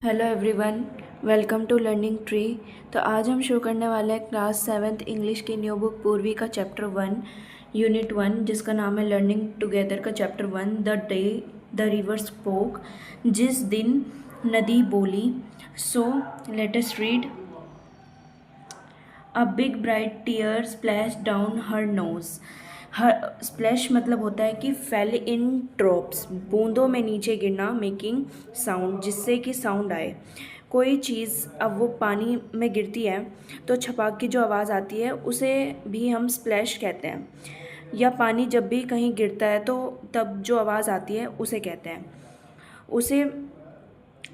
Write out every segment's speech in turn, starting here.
Hello everyone, welcome to learning tree. तो आज हम शुरू करने वाले हैं क्लास 7th इंग्लिश की न्यू बुक पूर्वी का चैप्टर 1 यूनिट 1, जिसका नाम है लर्निंग टुगेदर का chapter 1 the day the river spoke, जिस दिन नदी बोली। So let us read. A big bright tear splash down her nose. Her splash मतलब होता है कि फेल इन ड्रॉप्स, बूंदों में नीचे गिरना, मेकिंग साउंड, जिससे कि साउंड आए। कोई चीज़ अब वो पानी में गिरती है तो छपाक की जो आवाज़ आती है उसे भी हम स्प्लैश कहते हैं। या पानी जब भी कहीं गिरता है तो तब जो आवाज़ आती है उसे कहते हैं, उसे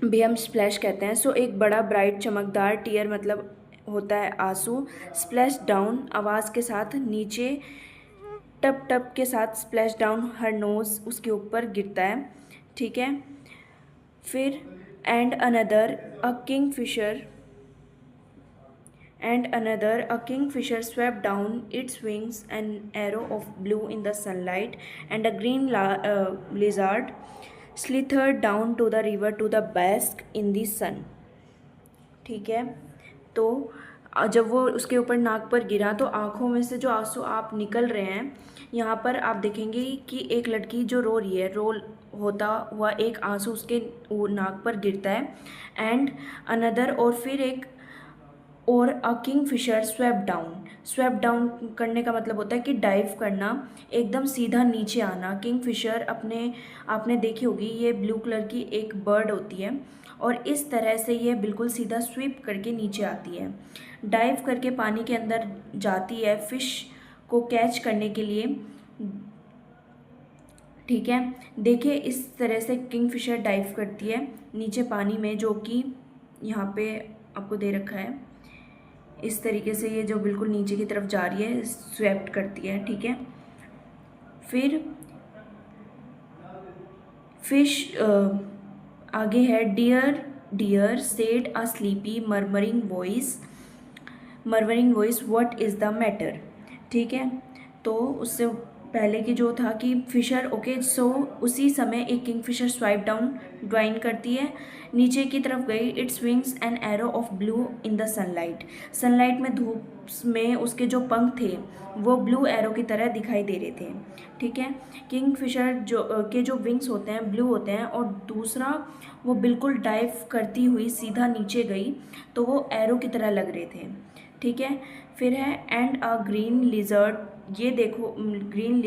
भी हम स्प्लैश कहते हैं। सो एक बड़ा ब्राइट चमकदार टीयर मतलब होता है आंसू। स्प्लैश डाउन आवाज़ के साथ नीचे, टप टप के साथ स्प्लैश डाउन हर नोज उसके ऊपर गिरता है। ठीक है। फिर and another a kingfisher a kingfisher swept down its wings, an arrow of blue in the sunlight, and a green lizard slithered down to the river to the bask in the sun. ठीक है। तो जब वो उसके ऊपर नाक पर गिरा तो आंखों में से जो आंसू आप निकल रहे हैं, यहाँ पर आप देखेंगे कि एक लड़की जो रो रही है, रोल होता हुआ एक आंसू उसके नाक पर गिरता है। एंड अनदर, और फिर एक और a kingfisher swept down करने का मतलब होता है कि डाइव करना, एकदम सीधा नीचे आना। किंग फिशर अपने आपने देखी होगी, ये ब्लू कलर की एक बर्ड होती है और इस तरह से ये बिल्कुल सीधा स्वीप करके नीचे आती है, डाइव करके पानी के अंदर जाती है फिश को कैच करने के लिए। ठीक है। देखिए इस तरह से किंग फिशर डाइव करती है नीचे पानी में, जो कि यहाँ पे आपको दे रखा है। इस तरीके से ये जो बिल्कुल नीचे की तरफ जा रही है, स्वेप्ट करती है। ठीक है। फिर फिश आगे है, dear dear said a sleepy murmuring voice what is the matter. ठीक है। तो उससे पहले की जो था कि फिशर, ओके, सो उसी समय एक किंग फिशर स्वाइप डाउन ड्राइन करती है, नीचे की तरफ गई। Its wings an arrow of blue in the sunlight में, धूप में उसके जो पंख थे वो ब्लू एरो की तरह दिखाई दे रहे थे। ठीक है। किंग फिशर के जो विंग्स होते हैं ब्लू होते हैं, और दूसरा वो बिल्कुल डाइव करती हुई सीधा नीचे गई तो वो एरो की तरह लग रहे थे। ठीक है। फिर है एंड अ ग्रीन लिजर्ड। ये देखो ग्रीन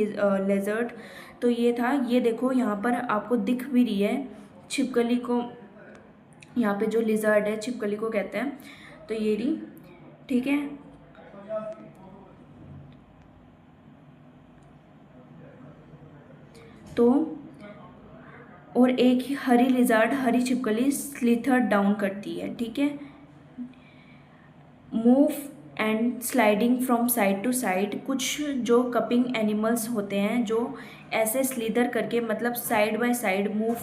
लेजर्ड, तो ये था, ये देखो यहाँ पर आपको दिख भी रही है छिपकली को। यहाँ पे जो लिजर्ड है छिपकली को कहते हैं, तो ये रही। ठीक है। तो और एक ही हरी लिजर्ड, हरी छिपकली स्लिथर डाउन करती है। ठीक है। Move and sliding from side to side, कुछ जो कपिंग एनिमल्स होते हैं जो ऐसे स्लीदर करके मतलब साइड बाय साइड मूव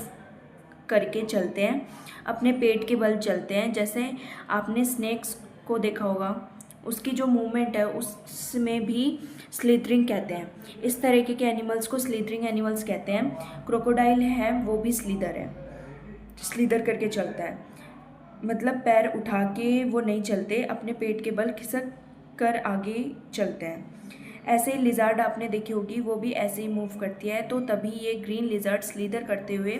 करके चलते हैं, अपने पेट के बल चलते हैं। जैसे आपने स्नेक्स को देखा होगा, उसकी जो मूवमेंट है उसमें भी स्लीदरिंग कहते हैं। इस तरीके के एनिमल्स को स्लीदरिंग एनिमल्स कहते हैं। क्रोकोडाइल है वो भी स्लीदर है, स्लीदर करके चलता है, मतलब पैर उठा के वो नहीं चलते, अपने पेट के बल खिसक कर आगे चलते हैं। ऐसे ही लिजार्ड आपने देखी होगी, वो भी ऐसे ही मूव करती है। तो तभी ये ग्रीन लिजार्ड स्लीदर करते हुए,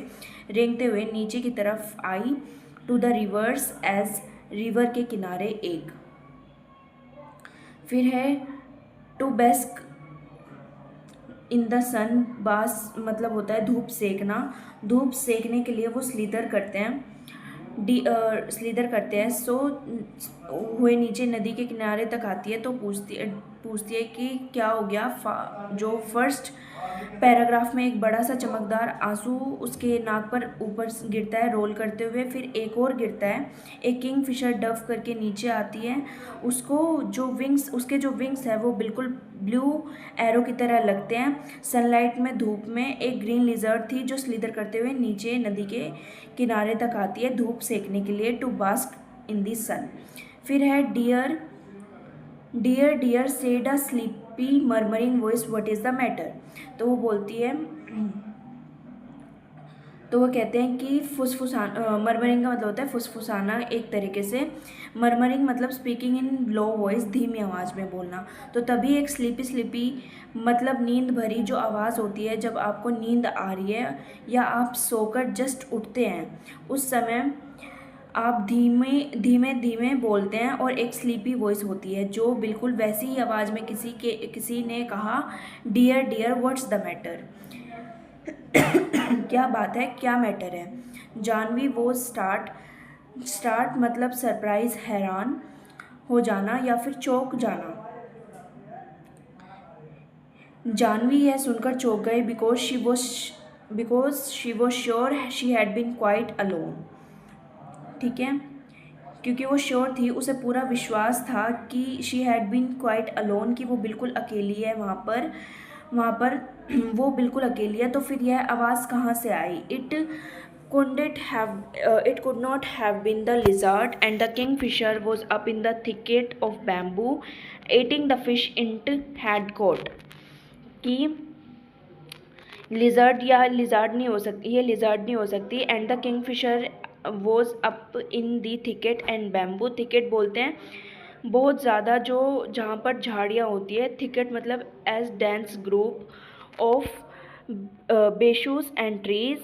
रेंगते हुए नीचे की तरफ आई। To the river's edge, river के किनारे एक। फिर है टू बेस्क इन द सन, बास मतलब होता है धूप सेकना, धूप सेकने के लिए वो स्लीदर करते हैं, स्लीदर करते हैं। सो हुए नीचे नदी के किनारे तक आती है तो पूछती है कि क्या हो गया। जो फर्स्ट पैराग्राफ में एक बड़ा सा चमकदार आंसू उसके नाक पर ऊपर गिरता है रोल करते हुए, फिर एक और गिरता है। एक किंग फिशर डव करके नीचे आती है, उसको जो विंग्स, उसके जो विंग्स है वो बिल्कुल ब्लू एरो की तरह लगते हैं। सनलाइट में, धूप में एक ग्रीन लिजर्ड थी जो स्लीदर करते हुए नीचे नदी के किनारे तक आती है धूप सेकने के लिए, to bask in the sun. फिर है dear dear said a sleepy murmuring voice what is the matter. तो वो बोलती है तो वो कहते हैं कि मरमरिंग का मतलब होता है फुसफुसाना एक तरीके से। मरमरिंग मतलब स्पीकिंग इन लो वॉइस, धीमी आवाज़ में बोलना। तो तभी एक स्लीपी स्लीपी मतलब नींद भरी जो आवाज़ होती है जब आपको नींद आ रही है या आप सोकर जस्ट उठते हैं, उस समय आप धीमे धीमे धीमे बोलते हैं और एक स्लीपी वॉइस होती है जो बिल्कुल वैसी ही आवाज़ में किसी ने कहा, dear dear what's the matter, क्या बात है, क्या मैटर है। जानवी वो स्टार्ट स्टार्ट मतलब सरप्राइज, हैरान हो जाना या फिर चौंक जाना। जानवी यह सुनकर चौंक गए because she was sure she had been quite alone. ठीक है, क्योंकि वो श्योर थी, उसे पूरा विश्वास था कि she had been quite alone, कि वो बिल्कुल अकेली है वहाँ पर वो बिल्कुल अकेली है। तो फिर यह आवाज़ कहाँ से आई? It could not have been the lizard, and the kingfisher was up in the thicket of bamboo eating the fish it had caught। कि लिजर्ड नहीं हो सकती, ये लिजर्ड नहीं हो सकती। And the Kingfisher was up in the thicket and bamboo, thicket बोलते हैं बहुत ज़्यादा जो जहाँ पर झाड़ियाँ होती है, थिकेट मतलब as dense group of bushes and trees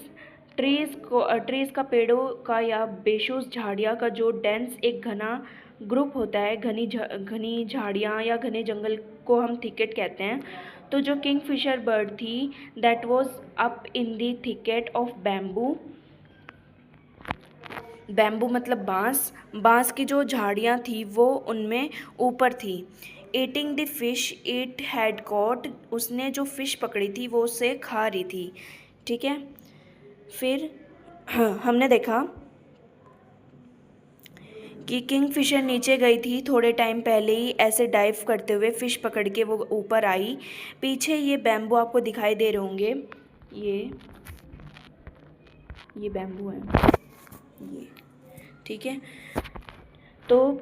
का पेड़ों का या बेशूज झाड़ियाँ का जो डेंस एक घना ग्रुप होता है, घनी झाड़ियाँ या घने जंगल को हम थिकेट कहते हैं। तो जो किंगफिशर बर्ड थी that was up in the thicket of bamboo, bamboo मतलब बांस की जो झाड़ियाँ थी वो उनमें ऊपर थी। Eating the fish it had cot, उसने जो फिश पकड़ी थी वो उसे खा रही थी। ठीक है, फिर हमने देखा कि किंगफिशर नीचे गई थी थोड़े टाइम पहले ही, ऐसे डाइव करते हुए फिश पकड़ के वो ऊपर आई। पीछे ये बैम्बू आपको दिखाई दे रहे होंगे, ये बैम्बू है ये। ठीक है, तो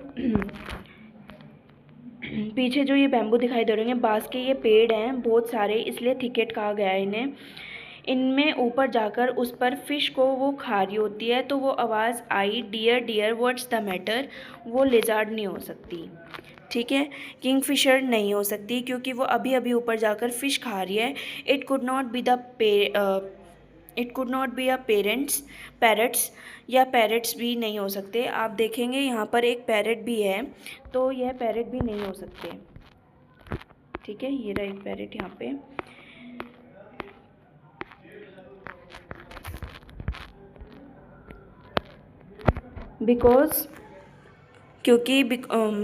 पीछे जो ये बैम्बू दिखाई दे रहे होंगे, बांस के ये पेड़ हैं बहुत सारे, इसलिए थिकेट कहा गया है इन्हें। इनमें ऊपर जाकर उस पर फिश को वो खा रही होती है, तो वो आवाज़ आई, dear dear what's the matter. वो लिजार्ड नहीं हो सकती। ठीक है, किंगफिशर नहीं हो सकती क्योंकि वो अभी अभी ऊपर जाकर फिश खा रही है। It could not be a parrots, या पैरट्स भी नहीं हो सकते। आप देखेंगे यहाँ पर एक पैरट भी है, तो यह पैरट भी नहीं हो सकते। ठीक है, ये रहा एक पैरट यहाँ पे।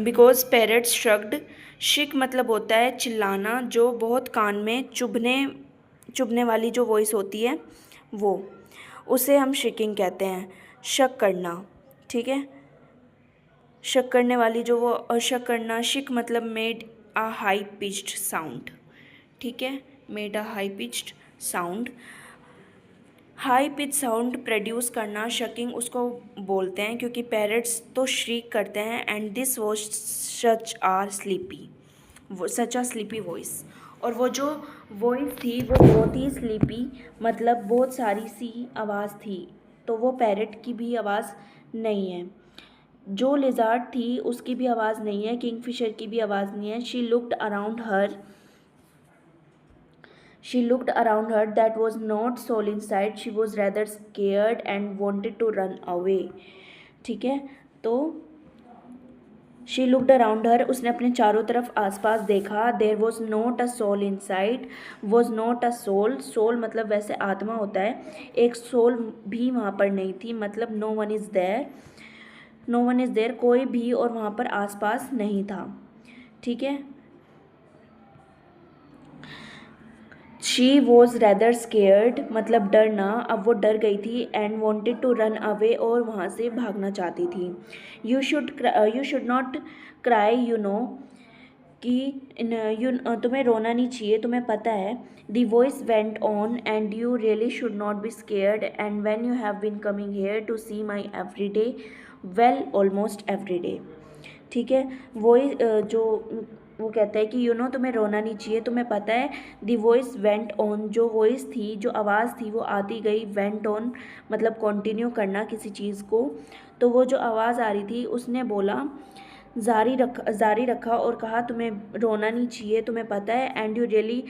बिकॉज पैरट्स श्रग्ड, शिक मतलब होता है चिल्लाना, जो बहुत कान में चुभने वाली जो वॉइस होती है वो, उसे हम शिकिंग कहते हैं, शक करना। ठीक है, शक करने वाली जो वो शक करना, शिक मतलब made a high pitched sound. ठीक है, made a high pitched sound, high pitch sound produce करना, शकिंग उसको बोलते हैं क्योंकि पैरट्स तो श्रीक करते हैं। And this was such a sleepy voice, और वो जो वॉइस थी वो बहुत ही स्लीपी मतलब बहुत सारी सी आवाज़ थी, तो वो पैरट की भी आवाज़ नहीं है। जो लिजार्ड थी उसकी भी आवाज़ नहीं है, किंगफिशर की भी आवाज़ नहीं है। She looked around her, that was not soul inside, she was rather scared and wanted to run away। ठीक है, तो शी लुक्ड अराउंड हर, उसने अपने चारों तरफ आसपास देखा। There was not a soul inside, was not a soul मतलब वैसे आत्मा होता है, एक सोल भी वहाँ पर नहीं थी, मतलब नो वन इज़ देयर, कोई भी और वहाँ पर आसपास नहीं था। ठीक है, शी वॉज रैदर स्केयर्ड मतलब डरना, अब वो डर गई थी। And wanted to run away, और वहाँ से भागना चाहती थी। You should not cry, you know, कि तुम्हें रोना नहीं चाहिए, तुम्हें पता है। The voice went on, and you really should not be scared, and when you have been coming here to see me every day, well almost every day. ठीक है, वॉइस जो वो कहता है कि तुम्हें रोना नहीं चाहिए, तुम्हें पता है। दी वॉइस वेंट ऑन, जो वॉइस थी, जो आवाज़ थी वो आती गई। वेंट ऑन मतलब कंटिन्यू करना किसी चीज़ को। तो वो जो आवाज़ आ रही थी उसने बोला, जारी रखा और कहा तुम्हें रोना नहीं चाहिए, तुम्हें पता है। And you really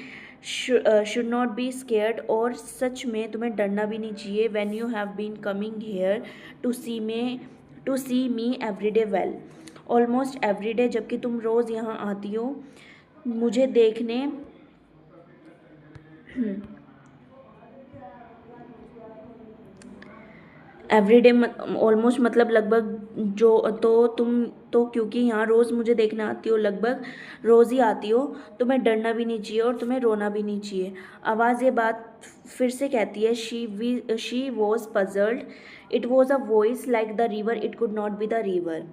should not be scared, और सच में तुम्हें डरना भी नहीं चाहिए। When you have been coming here to see me every day, well almost every day, जबकि तुम रोज़ यहाँ आती हो मुझे देखने। एवरीडे ऑलमोस्ट मतलब लगभग, जो तो क्योंकि यहाँ रोज़ मुझे देखने आती हो, लगभग रोज़ ही आती हो, तुम्हें डरना भी नहीं चाहिए और तुम्हें रोना भी नहीं चाहिए। आवाज़ ये बात फिर से कहती है। She was puzzled, it was a voice like the river, it could not be the river.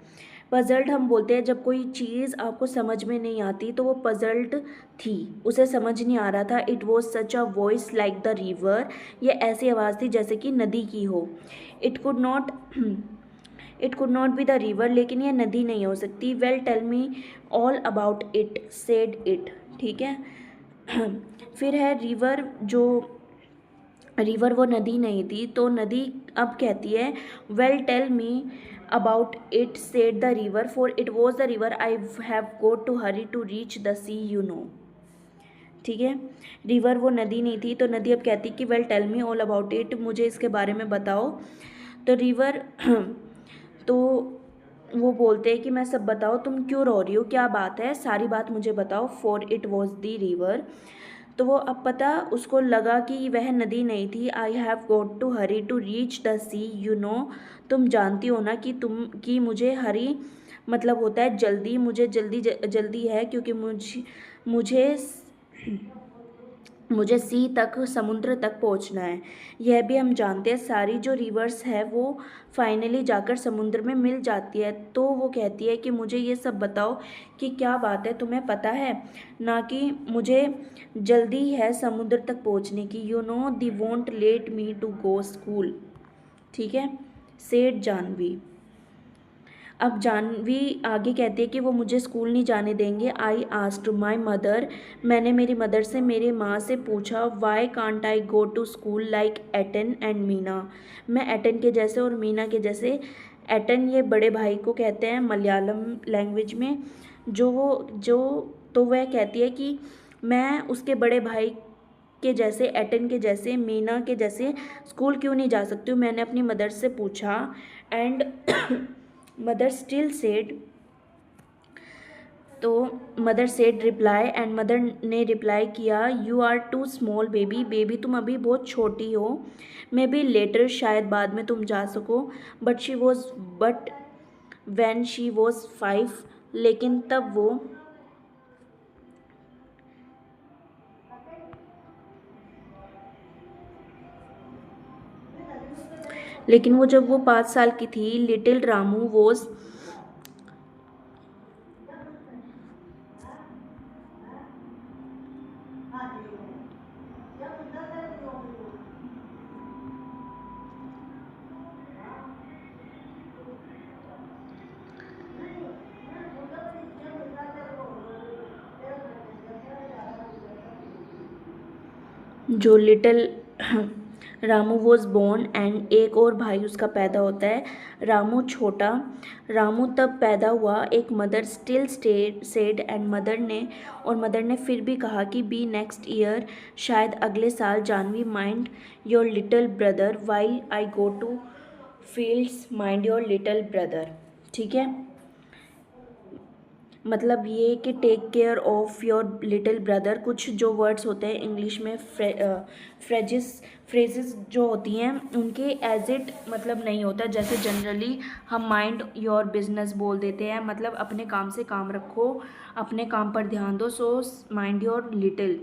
Puzzled हम बोलते हैं जब कोई चीज़ आपको समझ में नहीं आती, तो वो पजल्ड थी, उसे समझ नहीं आ रहा था। It was such a voice like the river, ये ऐसी आवाज़ थी जैसे कि नदी की हो। It could not it could not be the river, लेकिन ये नदी नहीं हो सकती। Well tell me all about it, said it. ठीक है। फिर है रिवर, जो रिवर वो नदी नहीं थी, तो नदी अब कहती है well tell me about it, said the river, for it was the river I have got to hurry to reach the sea, you know. ठीक है। रिवर वो नदी नहीं थी, तो नदी अब कहती कि well tell me all about it, मुझे इसके बारे में बताओ। तो रिवर तो वो बोलते हैं कि मैं सब बताओ, तुम क्यों रो रही हो, क्या बात है, सारी बात मुझे बताओ। For it was the river, तो वो अब पता उसको लगा कि वह नदी नहीं थी। I have got to hurry to reach the sea, you know. तुम जानती हो ना कि मुझे हरी मतलब होता है जल्दी, मुझे जल्दी है, क्योंकि मुझे मुझे सी तक, समुद्र तक पहुंचना है। यह भी हम जानते हैं, सारी जो रिवर्स है वो फाइनली जाकर समुद्र में मिल जाती है। तो वो कहती है कि मुझे ये सब बताओ कि क्या बात है, तुम्हें पता है ना कि मुझे जल्दी है समुद्र तक पहुंचने की। You know they won't let me to go school. ठीक है, सेठ जानवी। अब जानवी आगे कहती है कि वो मुझे स्कूल नहीं जाने देंगे। आई आस्क्ड माई मदर, मैंने मेरी मदर से, मेरी माँ से पूछा। Why can't I go to school like Aten and Meena, मैं एटन के जैसे और मीना के जैसे। एटन ये बड़े भाई को कहते हैं मलयालम लैंग्वेज में। तो वह कहती है कि मैं उसके बड़े भाई के जैसे, एटन के जैसे, मीना के जैसे स्कूल क्यों नहीं जा सकती हूँ, मैंने अपनी मदर से पूछा। एंड मदर स्टिल सेड, तो mother said reply, and mother ने रिप्लाई किया, you are too small baby, baby तुम अभी बहुत छोटी हो। मे बी लेटर, शायद बाद में तुम जा सको। बट व्हेन शी वॉज 5, लेकिन तब वो जब वो 5 साल की थी, लिटिल रामू वॉज, जो little Ramu was born, and एक और भाई उसका पैदा होता है, रामू छोटा। रामू तब पैदा हुआ, एक mother still said, and mother ने फिर भी कहा कि बी नेक्स्ट ईयर, शायद अगले साल। Janvi, mind your little brother while I go to fields, mind your little brother. ठीक है, मतलब ये कि take care of your little brother. कुछ जो वर्ड्स होते हैं इंग्लिश में, फ्रेजेस जो होती हैं उनके एज इट मतलब नहीं होता। जैसे जनरली हम माइंड योर बिजनेस बोल देते हैं, मतलब अपने काम से काम रखो, अपने काम पर ध्यान दो। So mind your little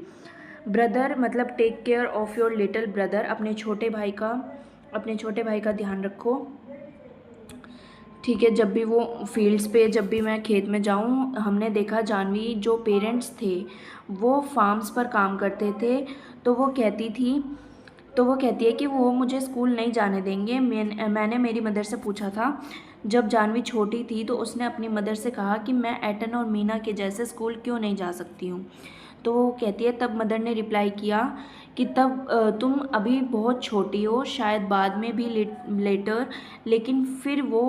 brother मतलब take care of your little brother, अपने छोटे भाई का ध्यान रखो। ठीक है, जब भी वो फील्ड्स पे, जब भी मैं खेत में जाऊँ, हमने देखा जानवी जो पेरेंट्स थे वो फार्म्स पर काम करते थे। तो वो कहती है कि वो मुझे स्कूल नहीं जाने देंगे। मैंने मेरी मदर से पूछा था, जब जानवी छोटी थी तो उसने अपनी मदर से कहा कि मैं एटन और मीना के जैसे स्कूल क्यों नहीं जा सकती हूँ। तो वो कहती है, तब मदर ने रिप्लाई किया कि तब तुम अभी बहुत छोटी हो, शायद बाद में भी लेटर। लेकिन फिर वो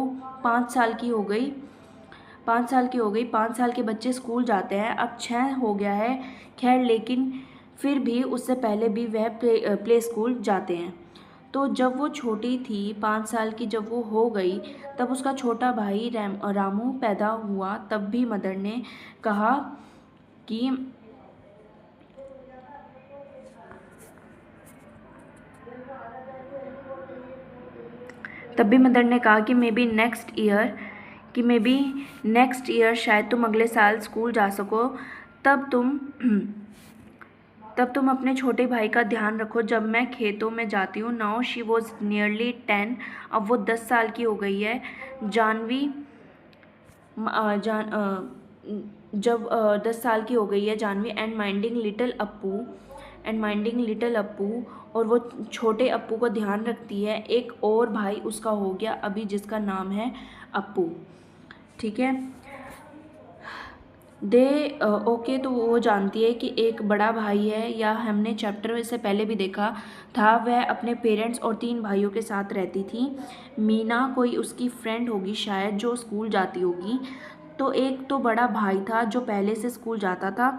5 साल की हो गई 5 साल के बच्चे स्कूल जाते हैं, अब 6 हो गया है। खैर, लेकिन फिर भी उससे पहले भी वह प्ले स्कूल जाते हैं। तो जब वो छोटी थी, 5 साल की जब वो हो गई, तब उसका छोटा भाई रामू पैदा हुआ। तब भी मदर ने कहा कि मे बी नेक्स्ट ईयर शायद तुम अगले साल स्कूल जा सको। तब तुम तब तुम अपने छोटे भाई का ध्यान रखो जब मैं खेतों में जाती हूँ। Now she was nearly 10। अब वो 10 साल की हो गई है। जानवी म- अ, जान जब 10 साल की हो गई है Janvi, and minding little Appu, और वो छोटे अप्पू को ध्यान रखती है। एक और भाई उसका हो गया अभी, जिसका नाम है अप्पू। ठीक है। दे ओके, तो वो जानती है कि एक बड़ा भाई है, या हमने चैप्टर से पहले भी देखा था, वह अपने पेरेंट्स और 3 भाइयों के साथ रहती थी। मीना कोई उसकी फ्रेंड होगी शायद, जो स्कूल जाती होगी। तो एक तो बड़ा भाई था जो पहले से स्कूल जाता था।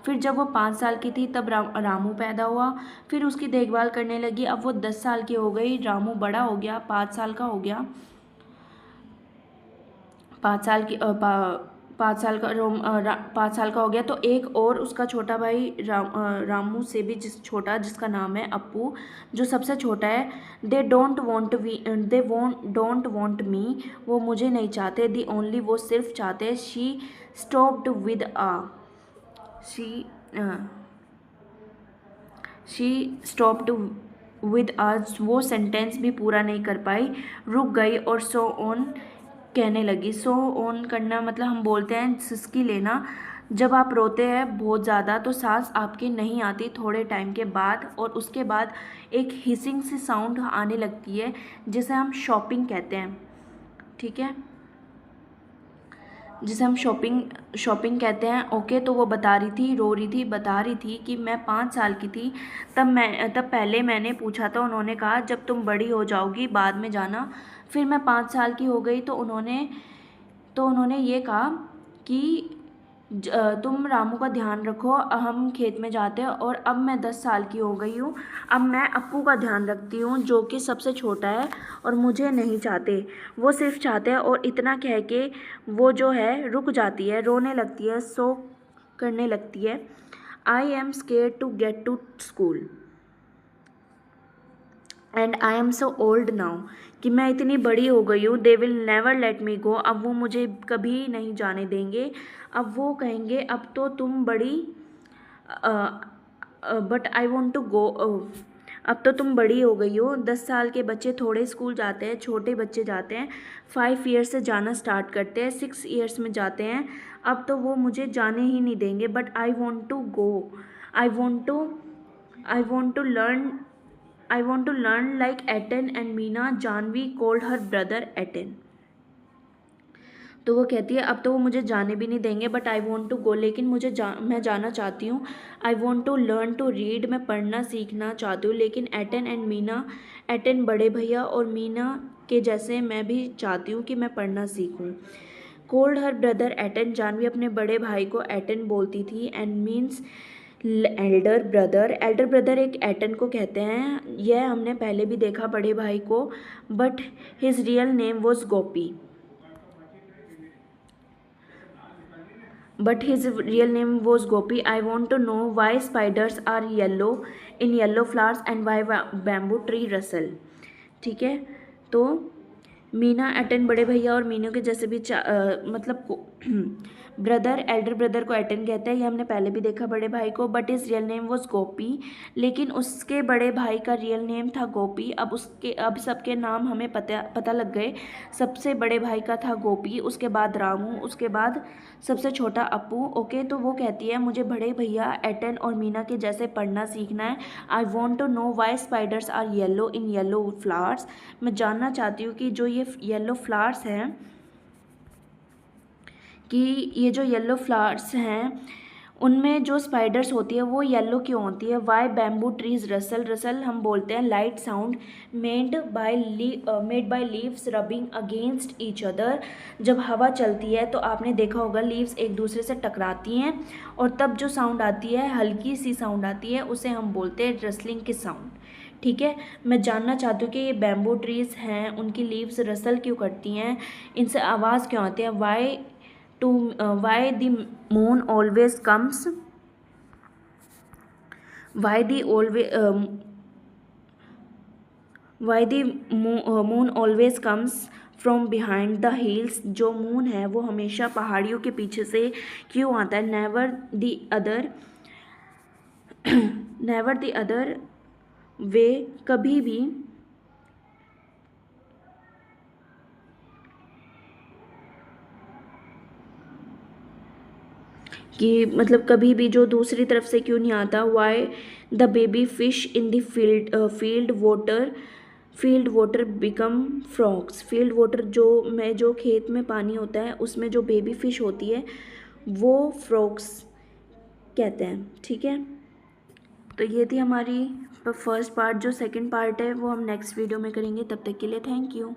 फिर जब वो 5 साल की थी तब रामू पैदा हुआ। फिर उसकी देखभाल करने लगी। अब वो 10 साल की हो गई, रामू बड़ा हो गया, 5 साल का हो गया। 5 साल का हो गया। तो एक और उसका छोटा भाई रामू से भी छोटा, जिसका नाम है अप्पू, जो सबसे छोटा है। डोंट वॉन्ट मी, वो मुझे नहीं चाहते। दी ओनली, वो सिर्फ चाहते। Stopped with a she she stopped with आज, वो सेंटेंस भी पूरा नहीं कर पाई, रुक गई और सो ऑन कहने लगी। सो ऑन करना मतलब हम बोलते हैं सिसकी लेना। जब आप रोते हैं बहुत ज़्यादा तो सांस आपकी नहीं आती थोड़े टाइम के बाद, और उसके बाद एक हिसिंग सी साउंड आने लगती है, जिसे हम शॉपिंग कहते हैं। ठीक है, जिसे हम शॉपिंग कहते हैं। ओके, तो वो बता रही थी कि मैं 5 साल की थी, तब पहले मैंने पूछा था, उन्होंने कहा जब तुम बड़ी हो जाओगी बाद में जाना। फिर मैं 5 साल की हो गई तो उन्होंने ये कहा कि तुम रामू का ध्यान रखो, हम खेत में जाते हैं। और अब मैं 10 साल की हो गई हूँ, अब मैं अप्पू का ध्यान रखती हूँ, जो कि सबसे छोटा है और मुझे नहीं चाहते, वो सिर्फ चाहते हैं। और इतना कह के वो जो है रुक जाती है, रोने लगती है, सो करने लगती है। I am scared to get to school and I am so old now, कि मैं इतनी बड़ी हो गई हूँ। They will never let me go, अब वो मुझे कभी नहीं जाने देंगे। अब वो कहेंगे अब तो तुम बड़ी, but I want to go, अब तो तुम बड़ी हो गई हो। 10 साल के बच्चे थोड़े स्कूल जाते हैं, छोटे बच्चे जाते हैं 5 ईयर्स से जाना स्टार्ट करते हैं, 6 ईयर्स में जाते हैं। अब तो वो मुझे जाने ही नहीं देंगे, but I want to go, I want to I want to learn like Aten and Meena, Janvi called her brother Aten। तो वो कहती है अब तो वो मुझे जाने भी नहीं देंगे, but I want to go, लेकिन मैं जाना चाहती हूँ। I want to learn to read, मैं पढ़ना सीखना चाहती हूँ। लेकिन एटन एंड मीना, एटन बड़े भैया और मीना के जैसे मैं भी चाहती हूँ कि मैं पढ़ना सीखूँ। Called her brother Aten, Janvi अपने बड़े भाई को एटन बोलती थी। एंड मीन्स एल्डर ब्रदर एक एटन को कहते हैं, यह हमने पहले भी देखा बड़े भाई को। But his real name was Gopi I want to know why spiders are yellow in yellow flowers and why bamboo tree rustle। ठीक है, तो मीना एटन बड़े भैया और मीनू के जैसे भी मतलब एल्डर ब्रदर को एटन कहते हैं, ये हमने पहले भी देखा बड़े भाई को। But is real name was Gopi, लेकिन उसके बड़े भाई का रियल नेम था गोपी। अब सबके नाम हमें पता लग गए। सबसे बड़े भाई का था गोपी, उसके बाद रामू, उसके बाद सबसे छोटा अप्पू। ओके, तो वो कहती है मुझे बड़े भैया एटन और मीना के जैसे पढ़ना सीखना है। I want to know why spiders are yellow in yellow flowers, मैं जानना चाहती हूँ कि जो ये ये येलो फ्लावर्स हैं कि ये जो येलो फ्लावर्स हैं उनमें जो स्पाइडर्स होती है वो येलो क्यों होती है। Why bamboo trees rustle, rustle हम बोलते हैं light sound made by leaves rubbing against each other. जब हवा चलती है तो आपने देखा होगा लीव्स एक दूसरे से टकराती हैं और तब जो साउंड आती है, हल्की सी साउंड आती है, उसे हम बोलते हैं रसलिंग की साउंड। ठीक है, मैं जानना चाहती हूँ कि ये बैम्बू ट्रीज़ हैं उनकी लीव्स रसल क्यों करती हैं, इनसे आवाज़ क्यों आती है। Why the moon always comes, why the moon always comes from behind the hills. जो मून है वो हमेशा पहाड़ियों के पीछे से क्यों आता है। नेवर द अदर वे, कभी भी कि मतलब कभी भी जो दूसरी तरफ से क्यों नहीं आता। Why the baby fish in the field water become frogs. Field water जो खेत में पानी होता है उसमें जो बेबी फिश होती है वो फ्रॉग्स कहते हैं। ठीक है, तो ये थी हमारी फर्स्ट पार्ट। जो सेकंड पार्ट है वो हम नेक्स्ट वीडियो में करेंगे। तब तक के लिए थैंक यू।